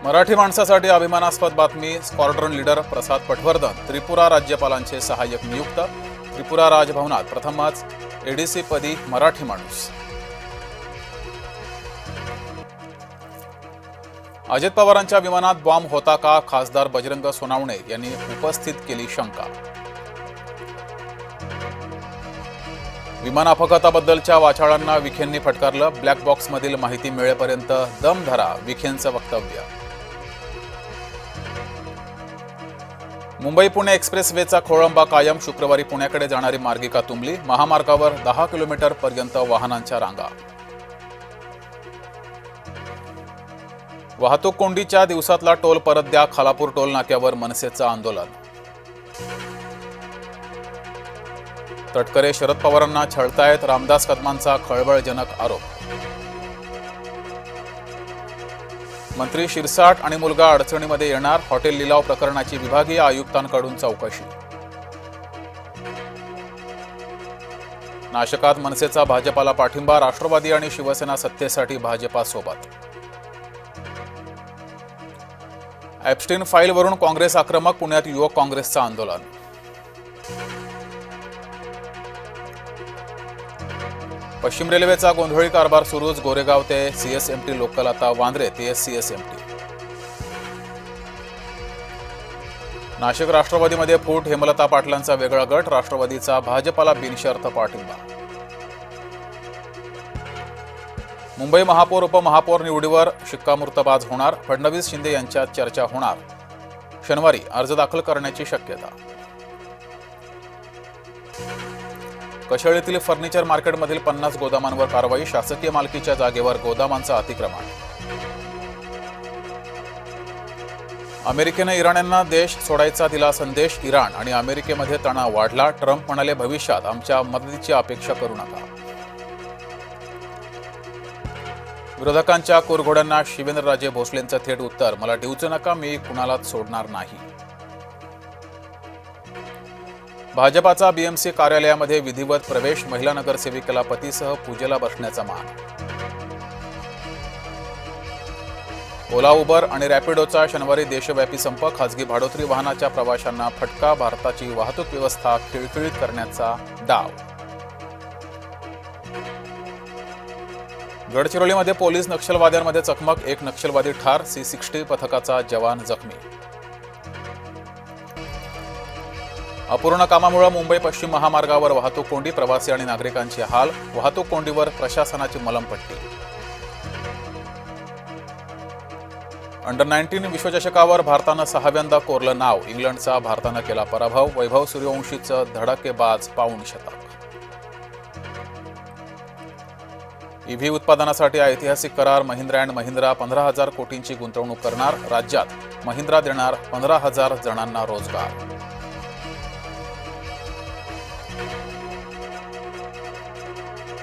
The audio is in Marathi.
मराठी माणसासाठी अभिमानास्पद बातमी. स्क्वॉड्रन लीडर प्रसाद पटवर्धन त्रिपुरा राज्यपालांचे सहाय्यक नियुक्त. त्रिपुरा राजभवनात प्रथमच एडीसी पदी मराठी माणूस. अजित पवारांच्या विमानात बॉम्ब होता का? खासदार बजरंग सोनावणे यांनी उपस्थित केली शंका. विमान अपघाताबद्दलच्या वाचाळांना विखेंनी फटकारलं. ब्लॅक बॉक्समधील माहिती मिळेपर्यंत दम धरा, विखेंचं वक्तव्य. मुंबई पुणे एक्सप्रेसवेचा खोळंबा कायम. शुक्रवारी पुण्याकडे जाणारी मार्गिका तुंबली. महामार्गावर 10 किलोमीटर पर्यंत वाहनांच्या रांगा. वाहतूक कोंडीच्या दिवसातला टोल परत द्या. खालापूर टोल नाक्यावर मनसेचं आंदोलन. तटकरे शरद पवारांना छळतायत. रामदास कदमांचा खळबळजनक आरोप. मंत्री शिरसाट आणि मुलगा अडचणीमध्ये येणार. हॉटेल लिलाव प्रकरणाची विभागीय आयुक्तांकडून चौकशी. नाशकात मनसेचा भाजपाला पाठिंबा. राष्ट्रवादी आणि शिवसेना सत्तेसाठी भाजपासोबत. एप्स्टीन फाईलवरून काँग्रेस आक्रमक. पुण्यात युवक काँग्रेसचं आंदोलन. पश्चिम रेल्वेचा गोंधळी कारभार सुरूच. गोरेगाव ते सीएसएमटी लोकल आता वांद्रे ते सीएसएमटी. नाशिक राष्ट्रवादीमध्ये फूट. हेमलता पाटलांचा वेगळा गट. राष्ट्रवादीचा भाजपाला बिनशर्त पाठिंबा. मुंबई महापौर उपमहापौर निवडीवर शिक्कामोर्तबाज होणार. फडणवीस शिंदे यांच्यात चर्चा होणार. शनिवारी अर्ज दाखल करण्याची शक्यता. कशाळीतील फर्निचर मार्केटमधील 50 गोदामांवर कारवाई. शासकीय मालकीच्या जागेवर गोदामांचं अतिक्रमण. अमेरिकेने इराण्यांना देश सोडायचा दिला संदेश. इराण आणि अमेरिकेमध्ये तणाव वाढला. ट्रम्प म्हणाले, भविष्यात आमच्या मदतीची अपेक्षा करू नका. विरोधकांच्या कुरघोड्यांना शिवेंद्रराजे भोसलेंचं थेट उत्तर, मला डिवचू नका, मी कुणालाच सोडणार नाही. भाजपाचा बीएमसी कार्यालयामध्ये विधिवत प्रवेश. महिला नगरसेविकेला पतीसह पूजेला बसण्याचा मान. ओला, उबर आणि रॅपिडोचा शनिवारी देशव्यापी संप. खासगी भाडोत्री वाहनाच्या प्रवाशांना फटका. भारताची वाहतूक व्यवस्था खिळखिळीत करण्याचा डाव. गडचिरोलीमध्ये पोलीस नक्षलवाद्यांमध्ये चकमक. एक नक्षलवादी ठार. C60 पथकाचा जवान जखमी. अपूर्ण कामामुळे मुंबई पश्चिम महामार्गावर वाहतूक कोंडी. प्रवासी आणि नागरिकांचे हाल. वाहतूक कोंडीवर प्रशासनाची मलमपट्टी. अंडर-19 विश्वचषकावर भारतानं 6व्यांदा कोरलं नाव. इंग्लंडचा भारतानं केला पराभव. वैभव सूर्यवंशीचं धडाकेबाज पाऊण शतक. ईव्ही उत्पादनासाठी ऐतिहासिक करार. महिंद्रा अँड महिंद्रा 15,000 कोटींची गुंतवणूक करणार. राज्यात महिंद्रा देणार 15,000 जणांना रोजगार.